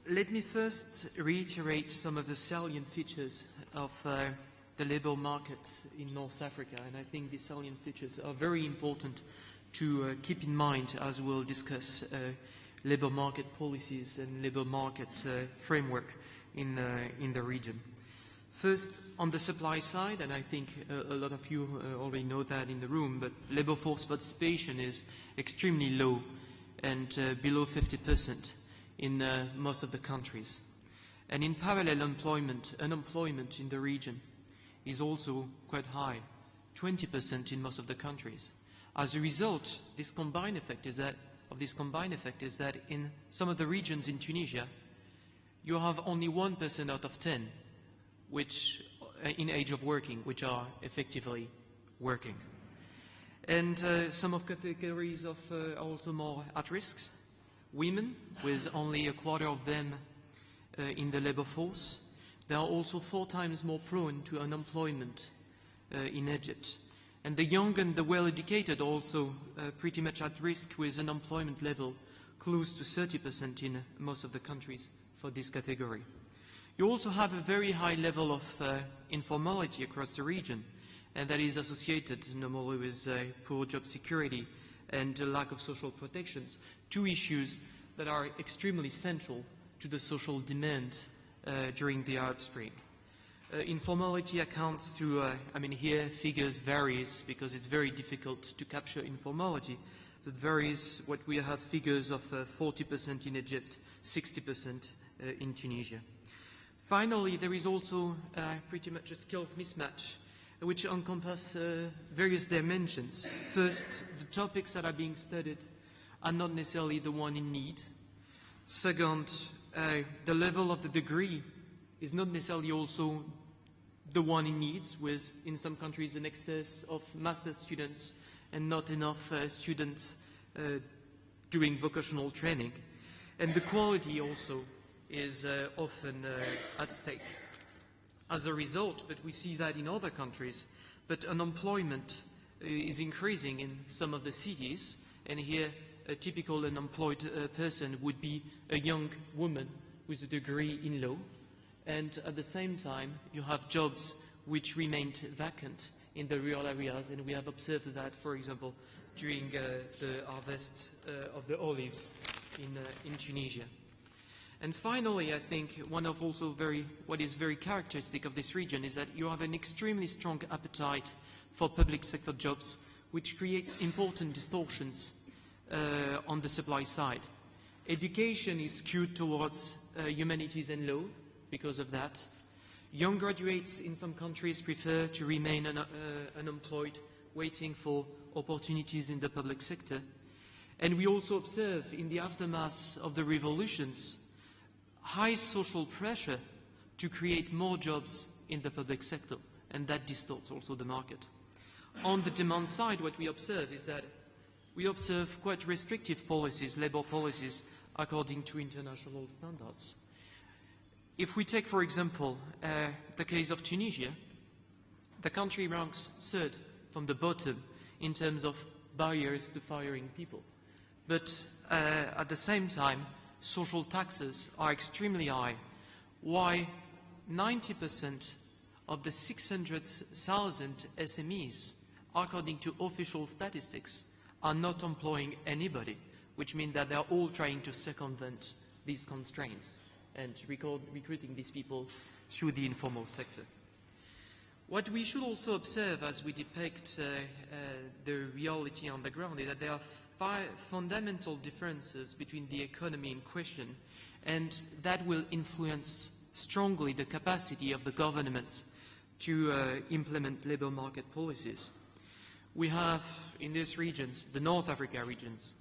Let me first reiterate some of the salient features of the labour market in North Africa, and I think these salient features are very important to keep in mind as we'll discuss labour market policies and labour market framework in the region. First, on the supply side, and I think a lot of you already know that in the room, but labour force participation is extremely low and below 50% in most of the countries. And in parallel, unemployment in the region is also quite high, 20% in most of the countries. As a result, this combined effect is that in some of the regions in Tunisia, you have only 1% out of 10 which in age of working, which are effectively working. And some of categories are also more at risk. Women, with only a quarter of them in the labour force. They are also 4 times more prone to unemployment in Egypt. And the young and the well-educated are also pretty much at risk, with an unemployment level close to 30% in most of the countries for this category. You also have a very high level of informality across the region, and that is associated normally with poor job security and lack of social protections, 2 issues that are extremely central to the social demand during the Arab Spring. Informality accounts to, here figures varies because it's very difficult to capture informality, but varies. What we have figures of 40% in Egypt, 60% in Tunisia. Finally, there is also pretty much a skills mismatch, which encompasses various dimensions. First, the topics that are being studied are not necessarily the one in need. Second, the level of the degree is not necessarily also the one in need, with in some countries an excess of master's students and not enough students doing vocational training. And the quality also is often at stake. As a result, but we see that in other countries, but unemployment is increasing in some of the cities, and here a typical unemployed person would be a young woman with a degree in law, and at the same time you have jobs which remained vacant in the rural areas, and we have observed that, for example, during the harvest of the olives in Tunisia. And finally, I think one of also what is very characteristic of this region is that you have an extremely strong appetite for public sector jobs, which creates important distortions on the supply side. Education is skewed towards humanities and law because of that. Young graduates in some countries prefer to remain unemployed, waiting for opportunities in the public sector. And we also observe in the aftermath of the revolutions high social pressure to create more jobs in the public sector, and that distorts also the market. On the demand side, what we observe is that we observe quite restrictive policies, labour policies, according to international standards. If we take, for example, the case of Tunisia, the country ranks 3rd from the bottom in terms of barriers to firing people. But at the same time, social taxes are extremely high. Why 90% of the 600,000 SMEs, according to official statistics, are not employing anybody, which means that they're all trying to circumvent these constraints and recruiting these people through the informal sector. What we should also observe as we depict the reality on the ground is that there are 5 fundamental differences between the economy in question, and that will influence strongly the capacity of the governments to implement labour market policies. We have in these regions, the North Africa regions,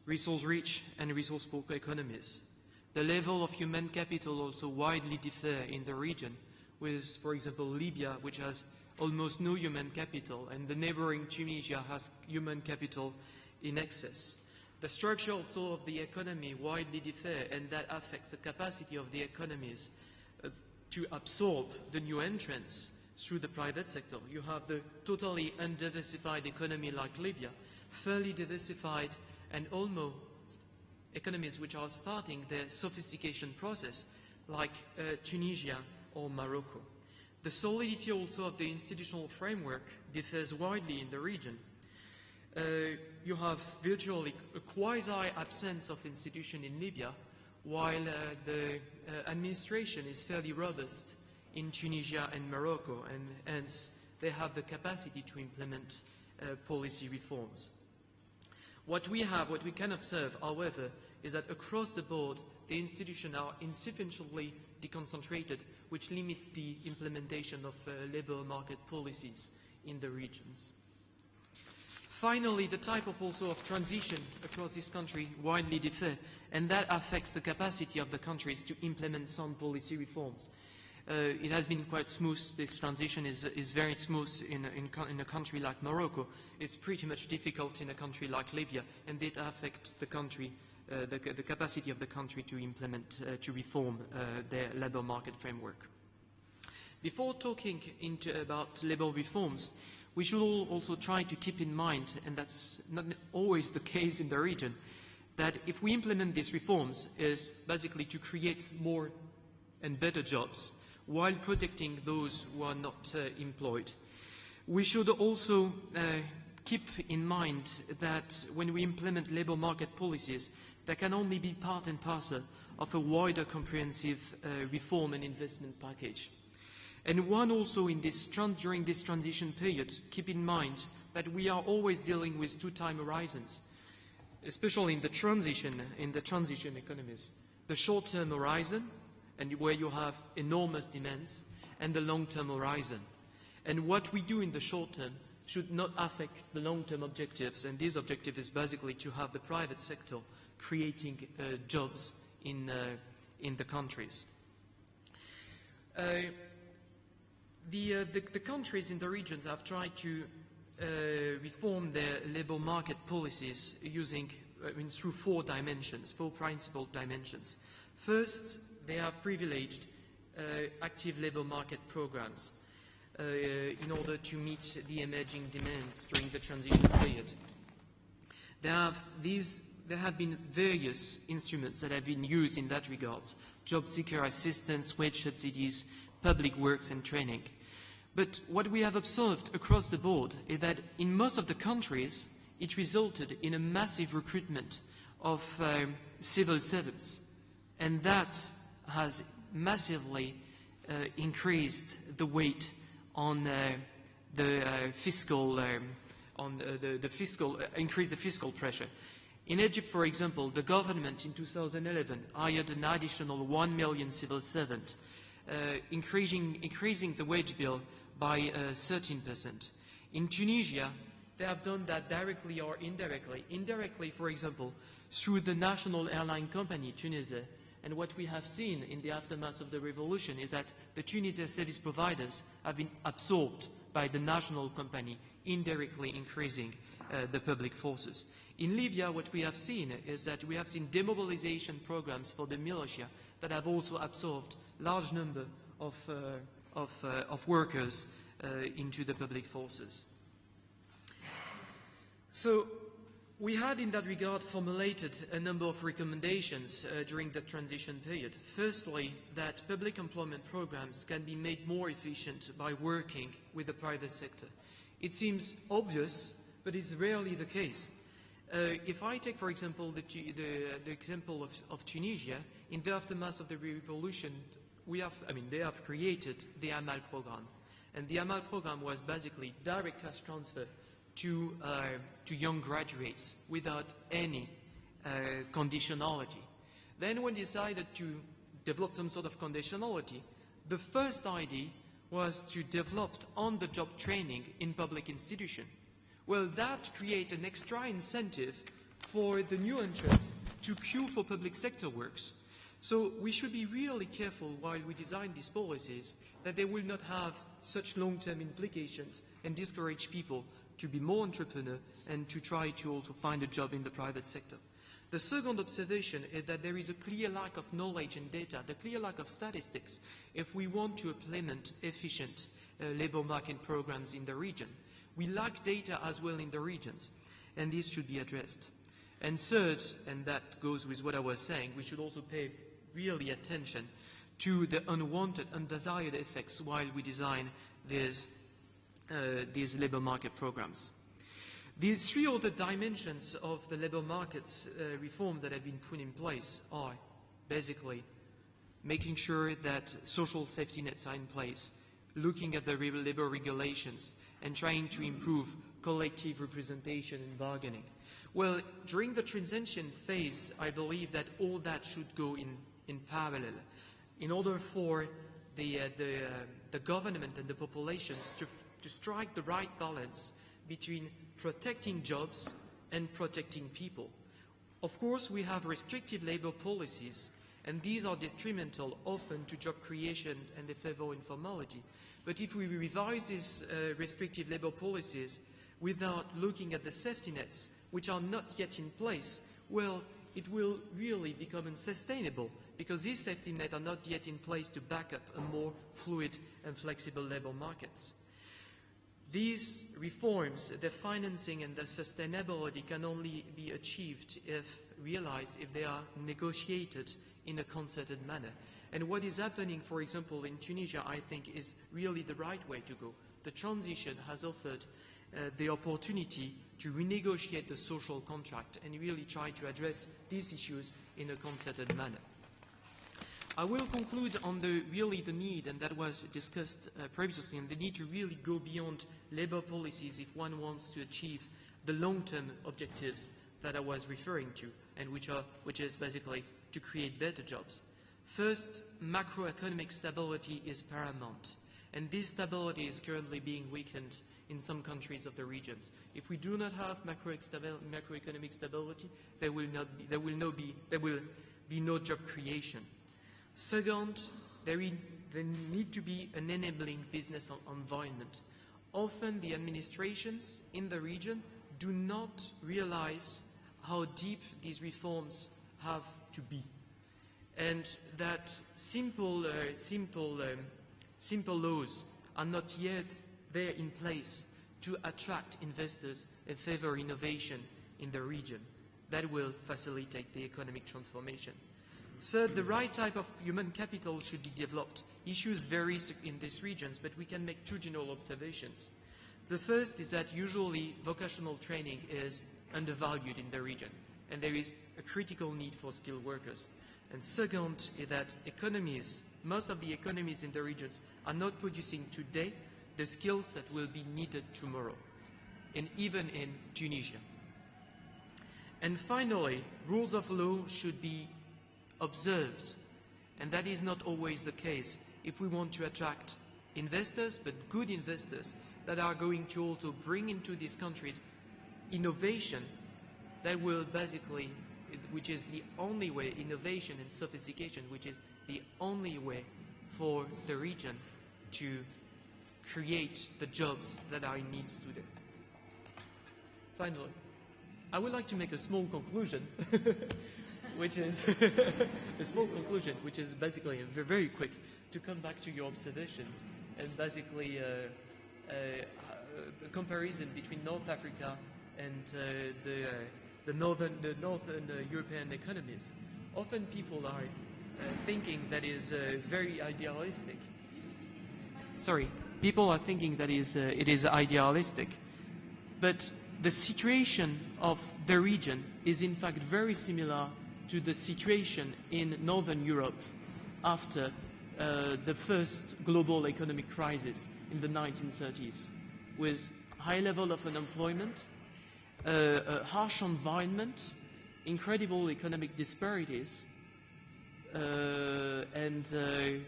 resource-rich and resource-poor economies. The level of human capital also widely differ in the region, with, for example, Libya, which has almost no human capital, and the neighbouring Tunisia has human capital in excess. The structure also of the economy widely differ, and that affects the capacity of the economies to absorb the new entrants through the private sector. You have the totally undiversified economy like Libya, fairly diversified and almost economies which are starting their sophistication process, like Tunisia or Morocco. The solidity also of the institutional framework differs widely in the region. You have virtually a quasi-absence of institution in Libya, while the administration is fairly robust in Tunisia and Morocco, and hence they have the capacity to implement policy reforms. What we can observe, however, is that across the board, the institutions are insufficiently deconcentrated, which limit the implementation of labour market policies in the regions. Finally, the type of transition across this country widely differ, and that affects the capacity of the countries to implement some policy reforms. It has been quite smooth. This transition is very smooth in a country like Morocco. It's pretty much difficult in a country like Libya, and it affects the country, the capacity of the country to implement, to reform their labour market framework. Before talking about labour reforms, we should also try to keep in mind, and that's not always the case in the region, that if we implement these reforms, is basically to create more and better jobs while protecting those who are not employed. We should also keep in mind that when we implement labour market policies, that can only be part and parcel of a wider comprehensive reform and investment package. And one also during this transition period, keep in mind that we are always dealing with two time horizons, especially in the transition economies. The short-term horizon, and where you have enormous demands, and the long-term horizon. And what we do in the short term should not affect the long-term objectives, and this objective is basically to have the private sector creating jobs in the countries. The countries in the regions have tried to reform their labour market policies through four principal dimensions. First, they have privileged active labour market programs in order to meet the emerging demands during the transition period. There have been various instruments that have been used in that regard: job seeker assistance, wage subsidies, public works and training. But what we have observed across the board is that in most of the countries, it resulted in a massive recruitment of civil servants, and that has massively increased the weight on increased the fiscal pressure. In Egypt, for example, the government in 2011 hired an additional 1 million civil servants, increasing the wage bill by 13%. In Tunisia, they have done that directly or indirectly. Indirectly, for example, through the national airline company, Tunisia. And what we have seen in the aftermath of the revolution is that the Tunisia service providers have been absorbed by the national company, indirectly increasing the public forces. In Libya, what we have seen is that we have seen demobilization programs for the militia that have also absorbed large number of workers into the public forces. So we had in that regard formulated a number of recommendations during the transition period. Firstly, that public employment programs can be made more efficient by working with the private sector. It seems obvious, but it's rarely the case. If I take, for example, the example of Tunisia, in the aftermath of the revolution, they have created the Amal program. And the Amal program was basically direct cash transfer to young graduates without any conditionality. Then when decided to develop some sort of conditionality, the first idea was to develop on-the-job training in public institutions. Well, that created an extra incentive for the new entrants to queue for public sector works. So we should be really careful while we design these policies that they will not have such long-term implications and discourage people to be more entrepreneur and to try to also find a job in the private sector. The second observation is that there is a clear lack of knowledge and data, the clear lack of statistics if we want to implement efficient labour market programs in the region. We lack data as well in the regions, and this should be addressed. And third, and that goes with what I was saying, we should also pay really attention to the unwanted, undesired effects while we design these labor market programs. The three other dimensions of the labor markets reform that have been put in place are basically making sure that social safety nets are in place, looking at the labor regulations, and trying to improve collective representation and bargaining. Well, during the transition phase, I believe that all that should go in parallel in order for the government and the populations to strike the right balance between protecting jobs and protecting people. Of course, we have restrictive labor policies, and these are detrimental often to job creation and they favor informality. But if we revise these restrictive labor policies without looking at the safety nets, which are not yet in place, well, it will really become unsustainable because these safety nets are not yet in place to back up a more fluid and flexible labor markets. These reforms, the financing and the sustainability can only be achieved if realized if they are negotiated in a concerted manner. And what is happening, for example, in Tunisia, I think is really the right way to go. The transition has offered the opportunity to renegotiate the social contract and really try to address these issues in a concerted manner. I will conclude on the need, and that was discussed previously, and the need to really go beyond labor policies if one wants to achieve the long-term objectives that I was referring to, and which is basically to create better jobs. First, macroeconomic stability is paramount, and this stability is currently being weakened in some countries of the regions. If we do not have macroeconomic stability, there will be no job creation. Second, there need to be an enabling business environment. Often the administrations in the region do not realize how deep these reforms have to be, and that simple laws are not yet there in place to attract investors and favor innovation in the region. That will facilitate the economic transformation. Third, the right type of human capital should be developed. Issues vary in these regions, but we can make two general observations. The first is that usually vocational training is undervalued in the region, and there is a critical need for skilled workers. And second is that most of the economies in the regions are not producing today the skills that will be needed tomorrow, and even in Tunisia. And finally, rules of law should be observed, and that is not always the case if we want to attract investors, but good investors that are going to also bring into these countries innovation that will basically, which is the only way, innovation and sophistication, which is the only way for the region to create the jobs that are in need today. Finally, I would like to make a small conclusion, which is basically very quick, to come back to your observations and basically a comparison between North Africa and the northern European economies. Often people are thinking that is very idealistic. People are thinking that it is idealistic, but the situation of the region is in fact very similar to the situation in Northern Europe after the first global economic crisis in the 1930s, with high level of unemployment, a harsh environment, incredible economic disparities, and a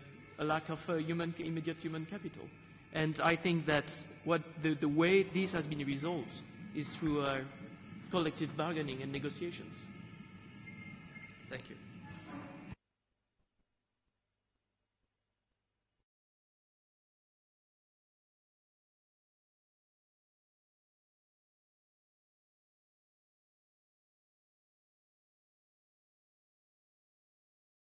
lack of immediate human capital. And I think that the way this has been resolved is through collective bargaining and negotiations. Thank you.